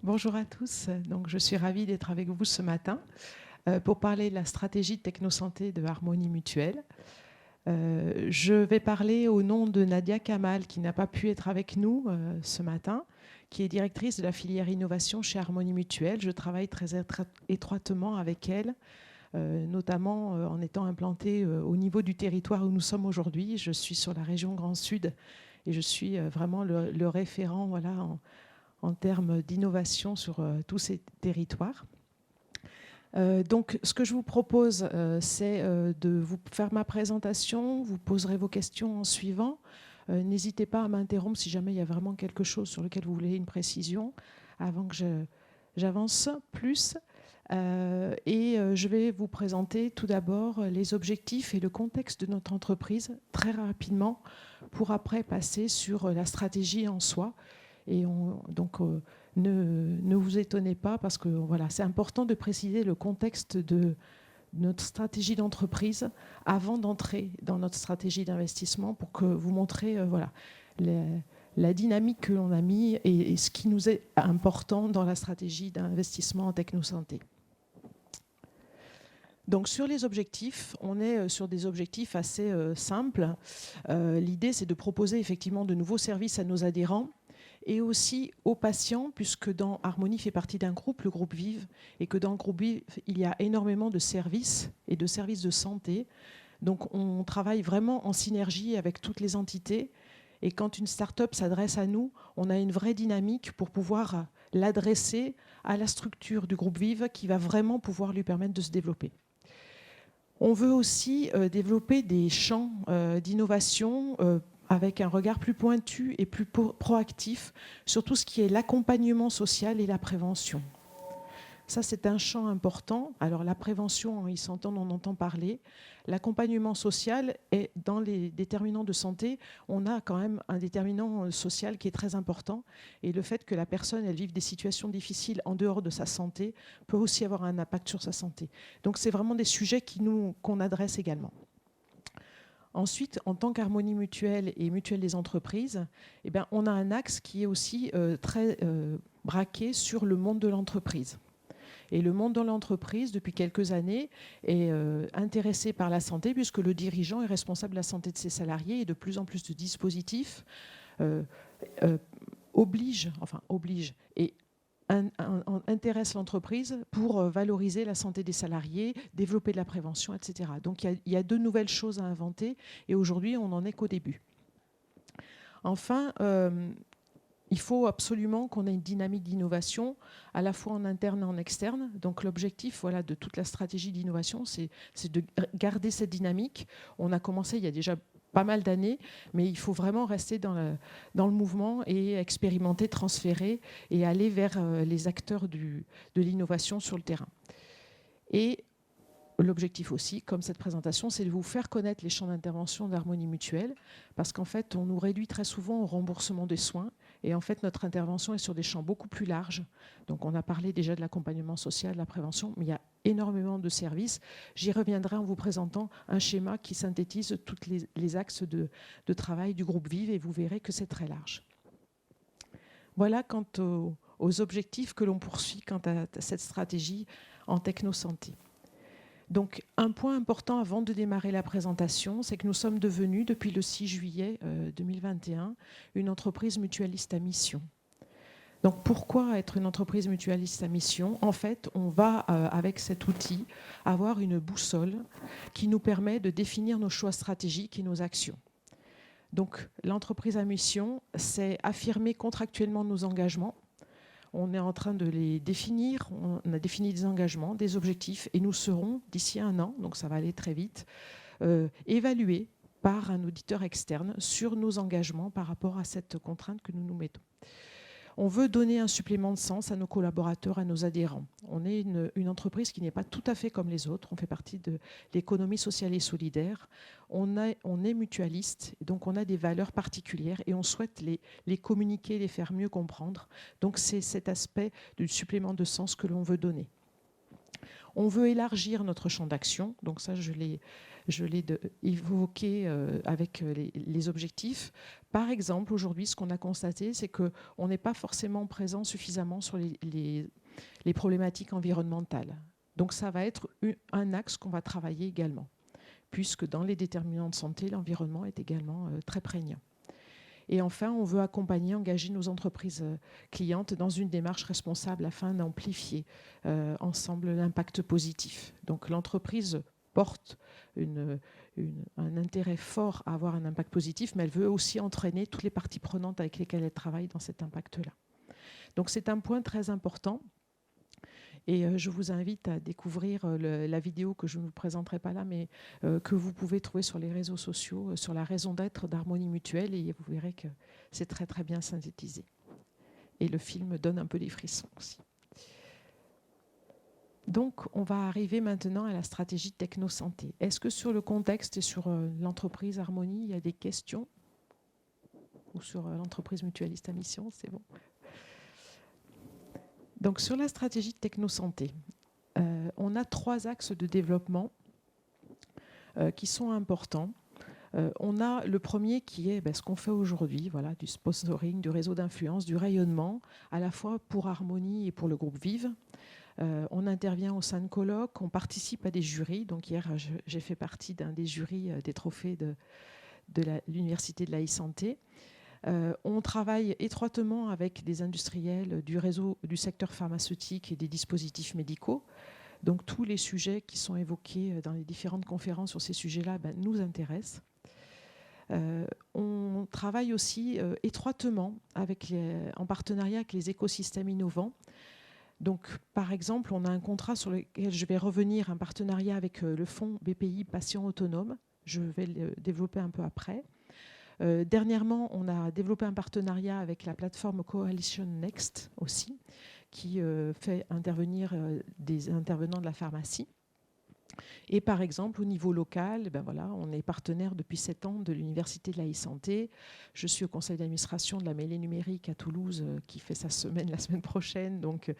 Bonjour à tous. Donc, je suis ravie d'être avec vous ce matin pour parler de la stratégie de technosanté de Harmonie Mutuelle. Je vais parler au nom de Nadia Kamal, qui n'a pas pu être avec nous ce matin, qui est directrice de la filière innovation chez Harmonie Mutuelle. Je travaille très étroitement avec elle, notamment en étant implantée au niveau du territoire où nous sommes aujourd'hui. Je suis sur la région Grand Sud et je suis vraiment le référent en termes d'innovation sur tous ces territoires. Donc, ce que je vous propose, c'est de vous faire ma présentation. Vous poserez vos questions en suivant. N'hésitez pas à m'interrompre si jamais il y a vraiment quelque chose sur lequel vous voulez une précision avant que j'avance plus. Je vais vous présenter tout d'abord les objectifs et le contexte de notre entreprise très rapidement pour après passer sur la stratégie en soi. Ne vous étonnez pas parce que voilà, c'est important de préciser le contexte de notre stratégie d'entreprise avant d'entrer dans notre stratégie d'investissement pour que vous montrez la dynamique que l'on a mis et ce qui nous est important dans la stratégie d'investissement en technosanté. Donc sur les objectifs, on est sur des objectifs assez simples. L'idée, c'est de proposer effectivement de nouveaux services à nos adhérents et aussi aux patients, puisque dans Harmonie fait partie d'un groupe, le groupe Vive, et que dans le groupe Vive, il y a énormément de services et de services de santé. Donc on travaille vraiment en synergie avec toutes les entités. Et quand une start-up s'adresse à nous, on a une vraie dynamique pour pouvoir l'adresser à la structure du groupe Vive qui va vraiment pouvoir lui permettre de se développer. On veut aussi développer des champs d'innovation avec un regard plus pointu et plus proactif sur tout ce qui est l'accompagnement social et la prévention. Ça, c'est un champ important. Alors, la prévention, on entend parler. L'accompagnement social, et dans les déterminants de santé, on a quand même un déterminant social qui est très important. Et le fait que la personne, elle vive des situations difficiles en dehors de sa santé, peut aussi avoir un impact sur sa santé. Donc, c'est vraiment des sujets qu'on adresse également. Ensuite, en tant qu'Harmonie Mutuelle et Mutuelle des entreprises, eh bien, on a un axe qui est aussi très braqué sur le monde de l'entreprise. Et le monde de l'entreprise, depuis quelques années, est intéressé par la santé, puisque le dirigeant est responsable de la santé de ses salariés et de plus en plus de dispositifs obligent et intéresse l'entreprise pour valoriser la santé des salariés, développer de la prévention, etc. Donc il y a de nouvelles choses à inventer et aujourd'hui, on n'en est qu'au début. Enfin, il faut absolument qu'on ait une dynamique d'innovation, à la fois en interne et en externe. Donc l'objectif de toute la stratégie d'innovation, c'est de garder cette dynamique. On a commencé il y a déjà pas mal d'années, mais il faut vraiment rester dans le mouvement et expérimenter, transférer et aller vers les acteurs de l'innovation sur le terrain. Et l'objectif aussi, comme cette présentation, c'est de vous faire connaître les champs d'intervention d'Harmonie Mutuelle, parce qu'en fait, on nous réduit très souvent au remboursement des soins, et en fait, notre intervention est sur des champs beaucoup plus larges. Donc, on a parlé déjà de l'accompagnement social, de la prévention, mais il y a énormément de services. J'y reviendrai en vous présentant un schéma qui synthétise tous les axes de travail du groupe Vive, et vous verrez que c'est très large. Voilà quant aux objectifs que l'on poursuit quant à cette stratégie en technosanté. Donc, un point important avant de démarrer la présentation, c'est que nous sommes devenus, depuis le 6 juillet 2021, une entreprise mutualiste à mission. Donc, pourquoi être une entreprise mutualiste à mission? En fait, on va, avec cet outil, avoir une boussole qui nous permet de définir nos choix stratégiques et nos actions. Donc, l'entreprise à mission, c'est affirmer contractuellement nos engagements. On est en train de les définir, on a défini des engagements, des objectifs, et nous serons, d'ici 1 an, donc ça va aller très vite, évalués par un auditeur externe sur nos engagements par rapport à cette contrainte que nous nous mettons. On veut donner un supplément de sens à nos collaborateurs, à nos adhérents. On est une entreprise qui n'est pas tout à fait comme les autres. On fait partie de l'économie sociale et solidaire. On est mutualiste, donc on a des valeurs particulières et on souhaite les communiquer, les faire mieux comprendre. Donc c'est cet aspect du supplément de sens que l'on veut donner. On veut élargir notre champ d'action, donc ça je l'ai évoqué avec les objectifs. Par exemple, aujourd'hui, ce qu'on a constaté, c'est qu'on n'est pas forcément présent suffisamment sur les problématiques environnementales. Donc ça va être un axe qu'on va travailler également, puisque dans les déterminants de santé, l'environnement est également très prégnant. Et enfin, on veut accompagner, engager nos entreprises clientes dans une démarche responsable afin d'amplifier ensemble l'impact positif. Donc l'entreprise porte un intérêt fort à avoir un impact positif, mais elle veut aussi entraîner toutes les parties prenantes avec lesquelles elle travaille dans cet impact-là. Donc c'est un point très important. Et je vous invite à découvrir la vidéo que je ne vous présenterai pas là, mais que vous pouvez trouver sur les réseaux sociaux, sur la raison d'être d'Harmonie Mutuelle, et vous verrez que c'est très très bien synthétisé. Et le film donne un peu des frissons aussi. Donc, on va arriver maintenant à la stratégie techno-santé. Est-ce que sur le contexte et sur l'entreprise Harmonie, il y a des questions? Ou sur l'entreprise mutualiste à mission, c'est bon. Donc, sur la stratégie de techno-santé, on a 3 axes de développement qui sont importants. On a le premier qui est ce qu'on fait aujourd'hui, voilà, du sponsoring, du réseau d'influence, du rayonnement, à la fois pour Harmonie et pour le groupe Vive. On intervient au sein de colloques, on participe à des jurys. Donc hier, j'ai fait partie d'un des jurys des trophées de l'Université de la e-santé. On travaille étroitement avec des industriels du réseau du secteur pharmaceutique et des dispositifs médicaux. Donc tous les sujets qui sont évoqués dans les différentes conférences sur ces sujets-là nous intéressent. On travaille aussi étroitement en partenariat avec les écosystèmes innovants. Donc, par exemple, on a un contrat sur lequel je vais revenir, un partenariat avec le fonds BPI Patient Autonome. Je vais le développer un peu après. Dernièrement, on a développé un partenariat avec la plateforme Coalition Next aussi, qui fait intervenir des intervenants de la pharmacie. Et par exemple, au niveau local, voilà, on est partenaire depuis 7 ans de l'Université de la e-santé. Je suis au conseil d'administration de la mêlée numérique à Toulouse, qui fait sa semaine la semaine prochaine, donc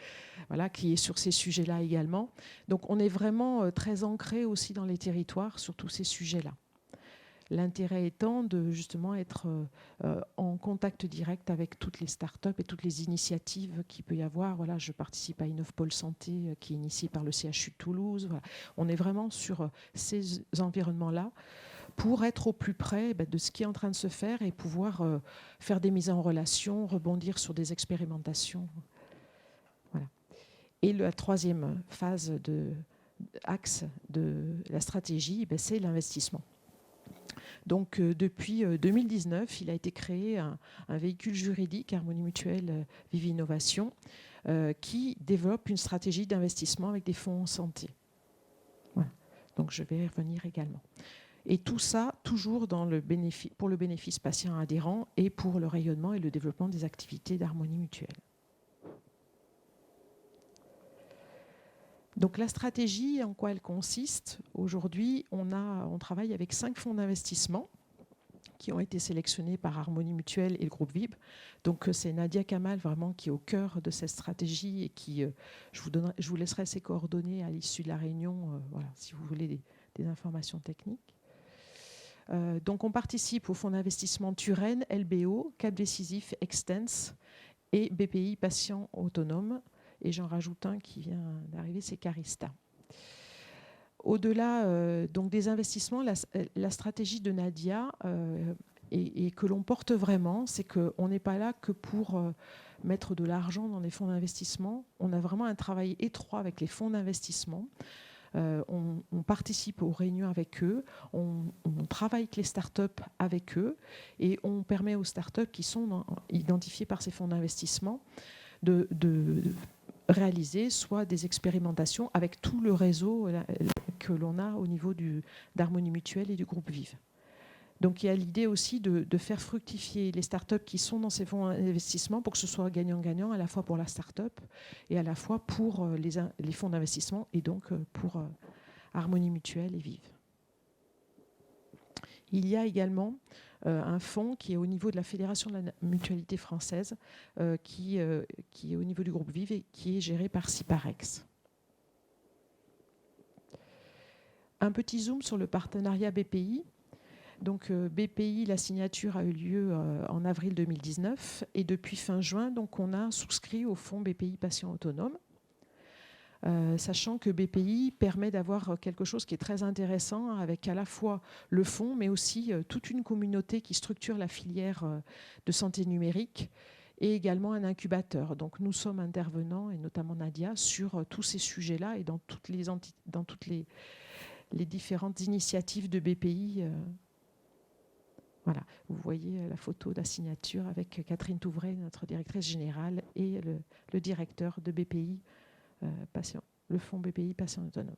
voilà, qui est sur ces sujets-là également. Donc on est vraiment très ancré aussi dans les territoires sur tous ces sujets-là. L'intérêt étant de justement être en contact direct avec toutes les startups et toutes les initiatives qu'il peut y avoir. Voilà, je participe à Innovpol Santé qui est initiée par le CHU de Toulouse. Voilà. On est vraiment sur ces environnements-là pour être au plus près de ce qui est en train de se faire et pouvoir faire des mises en relation, rebondir sur des expérimentations. Voilà. Et la troisième phase axe de la stratégie, c'est l'investissement. Donc depuis 2019, il a été créé un véhicule juridique, Harmonie Mutuelle Vive Innovation, qui développe une stratégie d'investissement avec des fonds en santé. Voilà. Donc je vais y revenir également. Et tout ça, toujours pour le bénéfice patient adhérent et pour le rayonnement et le développement des activités d'Harmonie Mutuelle. Donc la stratégie, en quoi elle consiste? Aujourd'hui, on travaille avec 5 fonds d'investissement qui ont été sélectionnés par Harmonie Mutuelle et le groupe Vive. Donc c'est Nadia Kamal vraiment qui est au cœur de cette stratégie et qui, je vous laisserai ses coordonnées à l'issue de la réunion, voilà, si vous voulez des informations techniques. Donc on participe au fonds d'investissement Turenne, LBO, Cap Décisif, Extens et BPI Patient Autonome. Et j'en rajoute un qui vient d'arriver, c'est Carista. Au-delà donc des investissements, la stratégie de Nadia et que l'on porte vraiment, c'est qu'on n'est pas là que pour mettre de l'argent dans les fonds d'investissement. On a vraiment un travail étroit avec les fonds d'investissement. On participe aux réunions avec eux, on travaille avec les startups avec eux et on permet aux startups qui sont identifiées par ces fonds d'investissement de réaliser soit des expérimentations avec tout le réseau que l'on a au niveau d'Harmonie Mutuelle et du groupe Vive. Donc il y a l'idée aussi de faire fructifier les startups qui sont dans ces fonds d'investissement pour que ce soit gagnant-gagnant à la fois pour la startup et à la fois pour les fonds d'investissement et donc pour Harmonie Mutuelle et Vive. Il y a également un fonds qui est au niveau de la Fédération de la mutualité française, qui est au niveau du groupe Vive et qui est géré par Ciparex. Un petit zoom sur le partenariat BPI. Donc BPI, la signature a eu lieu en avril 2019 et depuis fin juin, donc, on a souscrit au fonds BPI Patient Autonome. Sachant que BPI permet d'avoir quelque chose qui est très intéressant avec à la fois le fonds mais aussi toute une communauté qui structure la filière de santé numérique et également un incubateur. Donc nous sommes intervenants, et notamment Nadia, sur tous ces sujets-là et dans toutes les différentes initiatives de BPI. Voilà, vous voyez la photo de la signature avec Catherine Touvray, notre directrice générale, et le directeur de BPI, le fonds BPI Patient Autonome.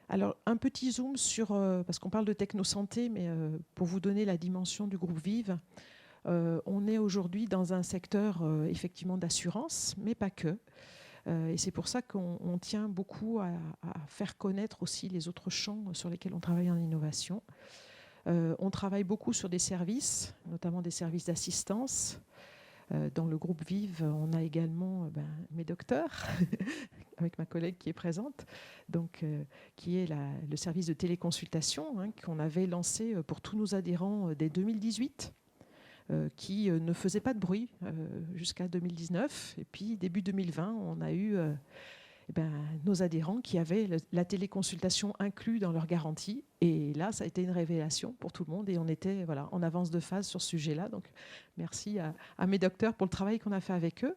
Alors, un petit zoom sur, parce qu'on parle de technosanté, mais pour vous donner la dimension du groupe Vive, on est aujourd'hui dans un secteur effectivement d'assurance, mais pas que. Et c'est pour ça qu'on tient beaucoup à faire connaître aussi les autres champs sur lesquels on travaille en innovation. On travaille beaucoup sur des services, notamment des services d'assistance. Dans le groupe Vive, on a également mes docteurs, avec ma collègue qui est présente, donc, qui est le service de téléconsultation qu'on avait lancé pour tous nos adhérents dès 2018. Qui ne faisait pas de bruit jusqu'à 2019. Et puis, début 2020, on a eu nos adhérents qui avaient la téléconsultation inclus dans leur garantie. Et là, ça a été une révélation pour tout le monde. Et on était en avance de phase sur ce sujet-là. Donc, merci à mes docteurs pour le travail qu'on a fait avec eux.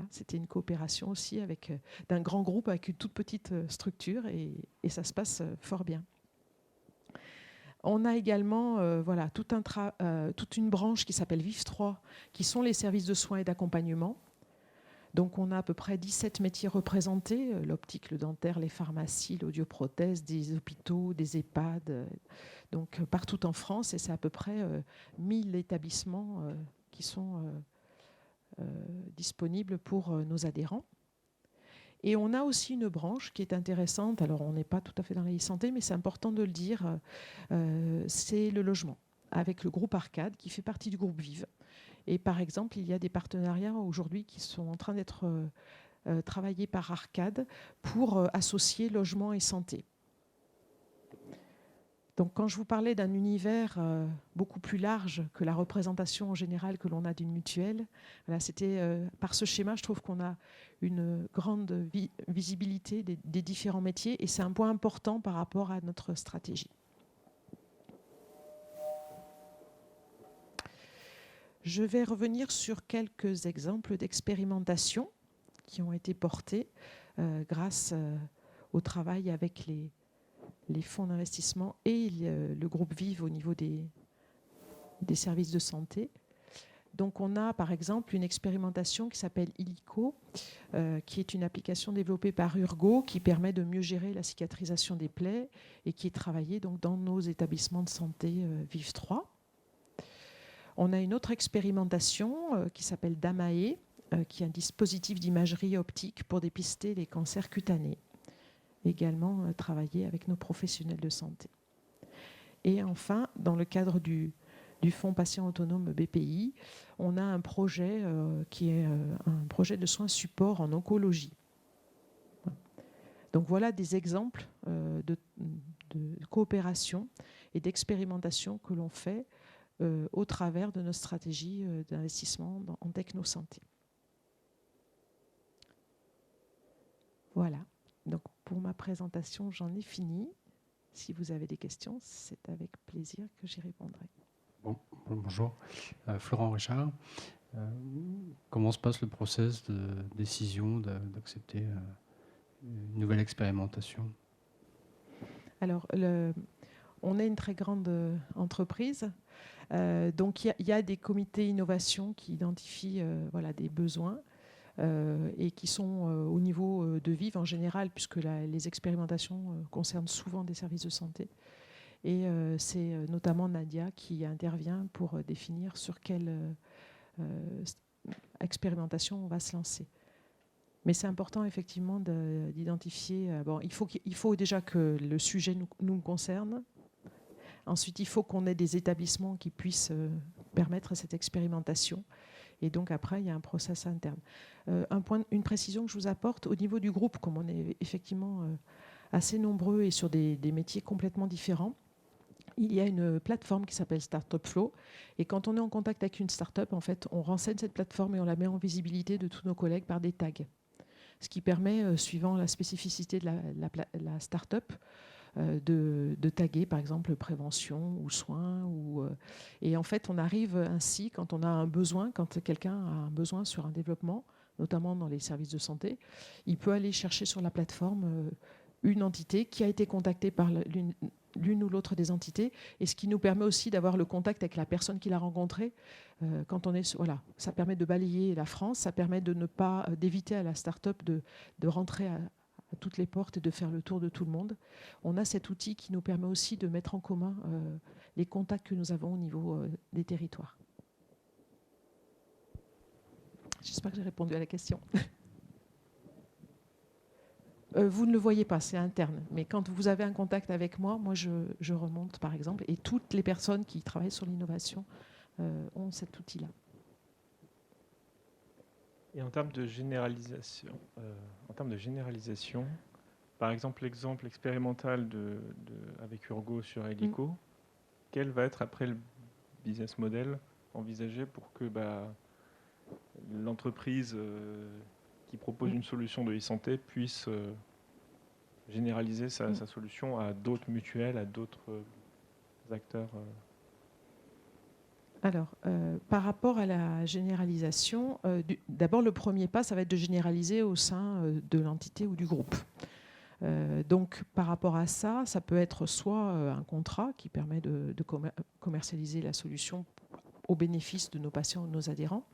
C'était une coopération aussi d'un grand groupe avec une toute petite structure. Et ça se passe fort bien. On a également toute une branche qui s'appelle VIF3, qui sont les services de soins et d'accompagnement. Donc on a à peu près 17 métiers représentés, l'optique, le dentaire, les pharmacies, l'audioprothèse, des hôpitaux, des EHPAD, donc partout en France. Et c'est à peu près 1000 établissements qui sont disponibles pour nos adhérents. Et on a aussi une branche qui est intéressante, alors on n'est pas tout à fait dans la e-santé, mais c'est important de le dire, c'est le logement, avec le groupe Arcade, qui fait partie du groupe Vive. Et par exemple, il y a des partenariats aujourd'hui qui sont en train d'être travaillés par Arcade pour associer logement et santé. Donc quand je vous parlais d'un univers beaucoup plus large que la représentation en général que l'on a d'une mutuelle, c'était par ce schéma, je trouve qu'on a une grande visibilité des différents métiers et c'est un point important par rapport à notre stratégie. Je vais revenir sur quelques exemples d'expérimentation qui ont été portés grâce au travail avec les fonds d'investissement et le groupe Vive au niveau des services de santé. Donc on a par exemple une expérimentation qui s'appelle Illico, qui est une application développée par Urgo qui permet de mieux gérer la cicatrisation des plaies et qui est travaillée donc dans nos établissements de santé Vive 3. On a une autre expérimentation qui s'appelle Damae, qui est un dispositif d'imagerie optique pour dépister les cancers cutanés. Également travaillé avec nos professionnels de santé. Et enfin, dans le cadre du Fonds Patient Autonome BPI, on a un projet qui est un projet de soins support en oncologie. Donc voilà des exemples de coopération et d'expérimentation que l'on fait au travers de nos stratégies d'investissement en technosanté. Voilà. Donc, pour ma présentation, j'en ai fini. Si vous avez des questions, c'est avec plaisir que j'y répondrai. Bonjour. Florent Richard. Comment se passe le process de décision d'accepter une nouvelle expérimentation? Alors, on est une très grande entreprise. Donc, il y a des comités innovation qui identifient des besoins. Et qui sont au niveau de Vive en général, puisque les expérimentations concernent souvent des services de santé. Et c'est notamment Nadia qui intervient pour définir sur quelle expérimentation on va se lancer. Mais c'est important effectivement d'identifier... il faut déjà que le sujet nous concerne. Ensuite, il faut qu'on ait des établissements qui puissent permettre cette expérimentation. Et donc après, il y a un process interne. Une précision que je vous apporte, au niveau du groupe, comme on est effectivement assez nombreux et sur des métiers complètement différents, il y a une plateforme qui s'appelle Startup Flow. Et quand on est en contact avec une startup, en fait, on renseigne cette plateforme et on la met en visibilité de tous nos collègues par des tags. Ce qui permet, suivant la spécificité de la startup, de taguer, par exemple, prévention ou soins. Et en fait, on arrive ainsi, quand on a un besoin, quand quelqu'un a un besoin sur un développement, notamment dans les services de santé, il peut aller chercher sur la plateforme une entité qui a été contactée par l'une ou l'autre des entités, et ce qui nous permet aussi d'avoir le contact avec la personne qu'il a rencontrée. Quand on est, voilà, ça permet de balayer la France, ça permet de ne pas d'éviter à la start-up de rentrer à toutes les portes et de faire le tour de tout le monde. On a cet outil qui nous permet aussi de mettre en commun les contacts que nous avons au niveau des territoires. J'espère que j'ai répondu à la question. Vous ne le voyez pas, c'est interne. Mais quand vous avez un contact avec moi, je remonte par exemple, et toutes les personnes qui travaillent sur l'innovation ont cet outil-là. Et en termes de généralisation, par exemple l'exemple expérimental avec Urgo sur Helico, quel va être après le business model envisagé pour que l'entreprise qui propose une solution de e-santé puisse généraliser sa solution à d'autres mutuelles, à d'autres acteurs Alors, par rapport à la généralisation, d'abord le premier pas, ça va être de généraliser au sein de l'entité ou du groupe. Donc, par rapport à ça, ça peut être soit un contrat qui permet de commercialiser la solution au bénéfice de nos patients ou de nos adhérents.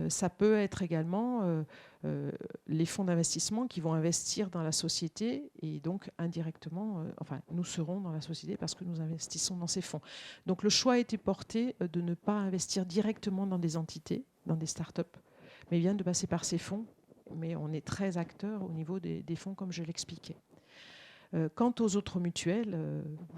Ça peut être également les fonds d'investissement qui vont investir dans la société et donc indirectement, nous serons dans la société parce que nous investissons dans ces fonds. Donc le choix a été porté de ne pas investir directement dans des entités, dans des startups, mais bien de passer par ces fonds. Mais on est très acteurs au niveau des fonds, comme je l'expliquais. Quant aux autres mutuelles,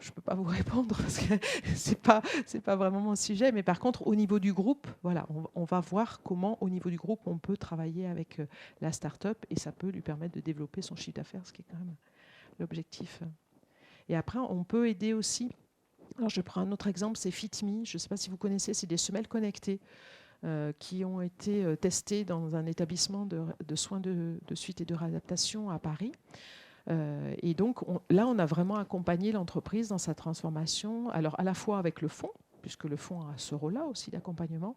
je ne peux pas vous répondre parce que c'est pas vraiment mon sujet. Mais par contre, au niveau du groupe, voilà, on va voir comment, au niveau du groupe, on peut travailler avec la start-up et ça peut lui permettre de développer son chiffre d'affaires, ce qui est quand même l'objectif. Et après, on peut aider aussi. Alors, je prends un autre exemple, c'est FitMe. Je ne sais pas si vous connaissez, c'est des semelles connectées qui ont été testées dans un établissement de soins de suite et de réadaptation à Paris. Et donc là, on a vraiment accompagné l'entreprise dans sa transformation, alors à la fois avec le fonds, puisque le fonds a ce rôle-là aussi d'accompagnement,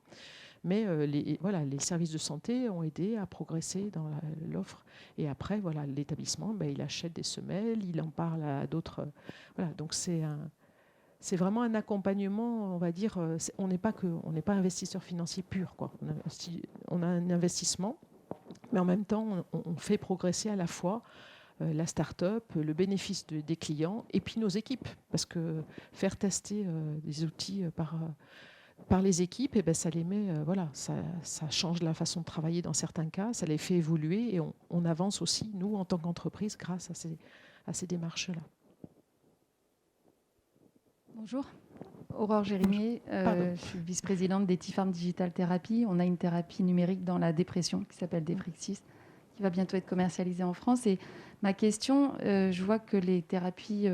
mais les services de santé ont aidé à progresser dans l'offre. Et après, voilà, l'établissement, il achète des semelles, il en parle à d'autres. Voilà, donc c'est vraiment un accompagnement, on va dire. On n'est pas investisseur financier pur, quoi. On a un investissement, mais en même temps, on fait progresser à la fois la start-up, le bénéfice des clients et puis nos équipes. Parce que faire tester des outils par les équipes, ça les met, ça change la façon de travailler dans certains cas, ça les fait évoluer et on avance aussi, nous, en tant qu'entreprise, grâce à ces démarches-là. Bonjour, Aurore Gérimier, je suis vice-présidente d'Ethifarm Digital Therapy. On a une thérapie numérique dans la dépression qui s'appelle Defrixis, qui va bientôt être commercialisée en France. Et ma question, je vois que les thérapies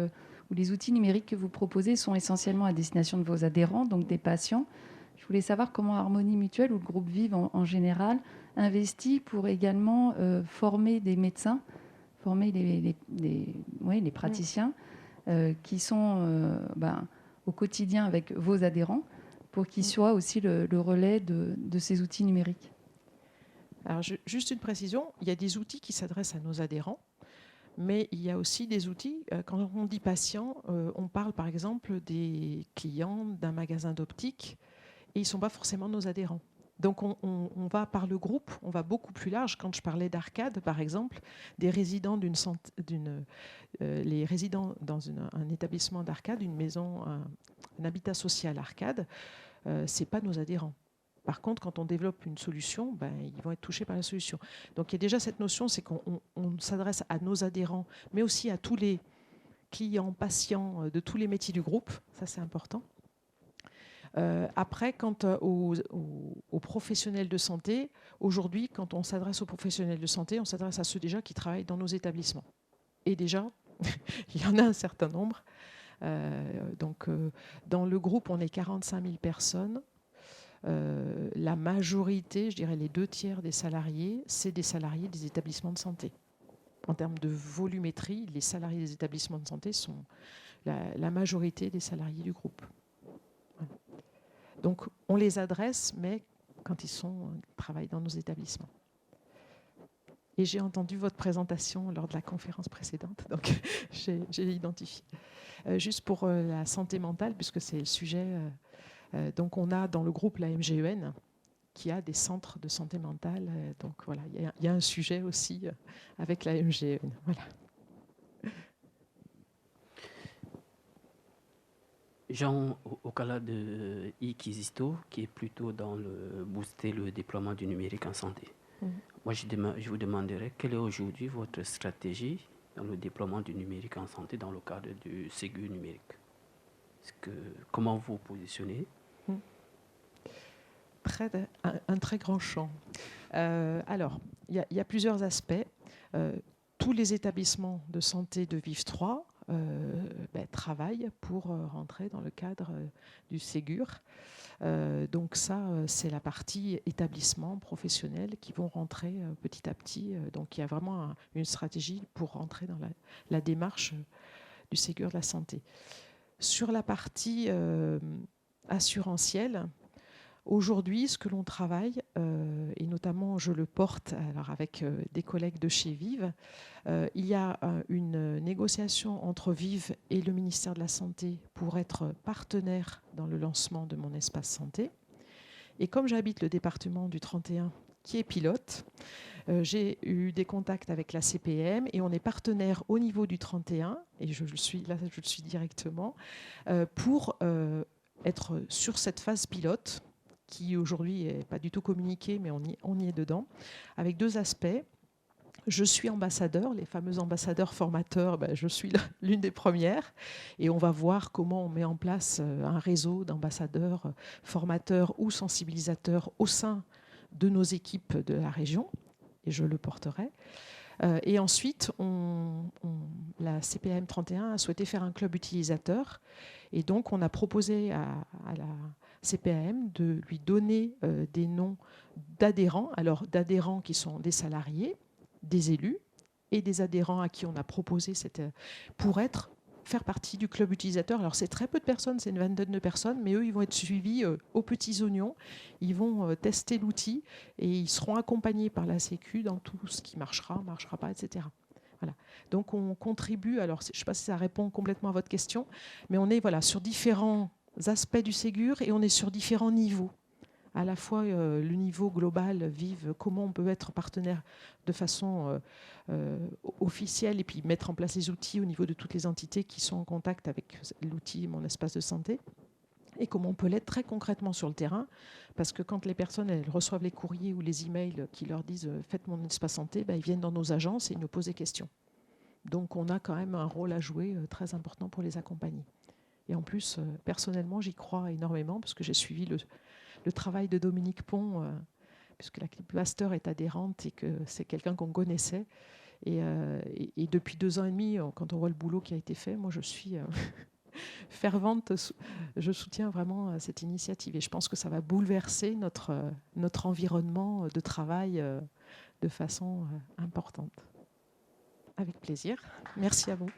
ou les outils numériques que vous proposez sont essentiellement à destination de vos adhérents, donc des patients. Je voulais savoir comment Harmonie Mutuelle ou le groupe Vive en général investit pour également former des médecins, former les praticiens qui sont au quotidien avec vos adhérents pour qu'ils soient aussi le relais de ces outils numériques. Alors, juste une précision, il y a des outils qui s'adressent à nos adhérents, mais il y a aussi des outils, quand on dit patient, on parle par exemple des clients d'un magasin d'optique et ils ne sont pas forcément nos adhérents. Donc on va par le groupe, on va beaucoup plus large. Quand je parlais d'Arcade, par exemple, des résidents les résidents dans un établissement d'Arcade, une maison, un habitat social Arcade, c'est pas nos adhérents. Par contre, quand on développe une solution, ils vont être touchés par la solution. Donc il y a déjà cette notion, c'est qu'on s'adresse à nos adhérents, mais aussi à tous les clients, patients de tous les métiers du groupe. Ça, c'est important. Après, quant aux professionnels de santé, aujourd'hui, quand on s'adresse aux professionnels de santé, on s'adresse à ceux déjà qui travaillent dans nos établissements. Et déjà, il y en a un certain nombre. Dans le groupe, on est 45 000 personnes. La majorité, je dirais les 2/3 des salariés, c'est des salariés des établissements de santé. En termes de volumétrie, les salariés des établissements de santé sont la majorité des salariés du groupe. Voilà. Donc, on les adresse, mais quand ils travaillent dans nos établissements. Et j'ai entendu votre présentation lors de la conférence précédente, donc j'ai identifié. Juste pour la santé mentale, puisque c'est le sujet, donc on a dans le groupe la MGEN, qui a des centres de santé mentale. Donc voilà, il y a un sujet aussi avec la MGEN. Voilà. Jean, au cas de Ikizisto, qui est plutôt dans le booster le déploiement du numérique en santé. Moi, je vous demanderais quelle est aujourd'hui votre stratégie dans le déploiement du numérique en santé dans le cadre du Ségur numérique. Comment vous positionnez? Un très grand champ. Alors, il y a plusieurs aspects. Tous les établissements de santé de Vive 3 travaillent pour rentrer dans le cadre du Ségur. Donc ça, c'est la partie établissement professionnel qui vont rentrer petit à petit. Donc il y a vraiment une stratégie pour rentrer dans la démarche du Ségur de la santé. Sur la partie assurantielle, aujourd'hui, ce que l'on travaille, et notamment je le porte alors avec des collègues de chez Vive, il y a une négociation entre Vive et le ministère de la Santé pour être partenaire dans le lancement de mon espace santé. Et comme j'habite le département du 31, qui est pilote, j'ai eu des contacts avec la CPM et on est partenaire au niveau du 31, et je le suis directement, pour être sur cette phase pilote, qui aujourd'hui n'est pas du tout communiqué, mais on y est dedans, avec deux aspects. Je suis ambassadeur, les fameux ambassadeurs formateurs, je suis l'une des premières, et on va voir comment on met en place un réseau d'ambassadeurs formateurs ou sensibilisateurs au sein de nos équipes de la région, et je le porterai. Et ensuite, la CPM 31 a souhaité faire un club utilisateur, et donc on a proposé à la CPAM de lui donner des noms d'adhérents, alors d'adhérents qui sont des salariés, des élus et des adhérents à qui on a proposé pour faire partie du club utilisateur. Alors c'est très peu de personnes, c'est une vingtaine de personnes, mais eux ils vont être suivis aux petits oignons, ils vont tester l'outil et ils seront accompagnés par la Sécu dans tout ce qui marchera pas, etc. Voilà. Donc on contribue, alors je ne sais pas si ça répond complètement à votre question, mais on est sur différents aspects du Ségur et on est sur différents niveaux. À la fois le niveau global, Vive, comment on peut être partenaire de façon officielle et puis mettre en place les outils au niveau de toutes les entités qui sont en contact avec l'outil Mon Espace de Santé, et comment on peut l'être très concrètement sur le terrain, parce que quand les personnes elles reçoivent les courriers ou les emails qui leur disent « faites Mon Espace Santé », ils viennent dans nos agences et ils nous posent des questions. Donc on a quand même un rôle à jouer très important pour les accompagner. Et en plus, personnellement, j'y crois énormément parce que j'ai suivi le travail de Dominique Pont, puisque la Clinique Pasteur est adhérente et que c'est quelqu'un qu'on connaissait. Et depuis 2 ans et demi, quand on voit le boulot qui a été fait, moi je suis fervente, je soutiens vraiment cette initiative. Et je pense que ça va bouleverser notre environnement de travail de façon importante. Avec plaisir. Merci à vous.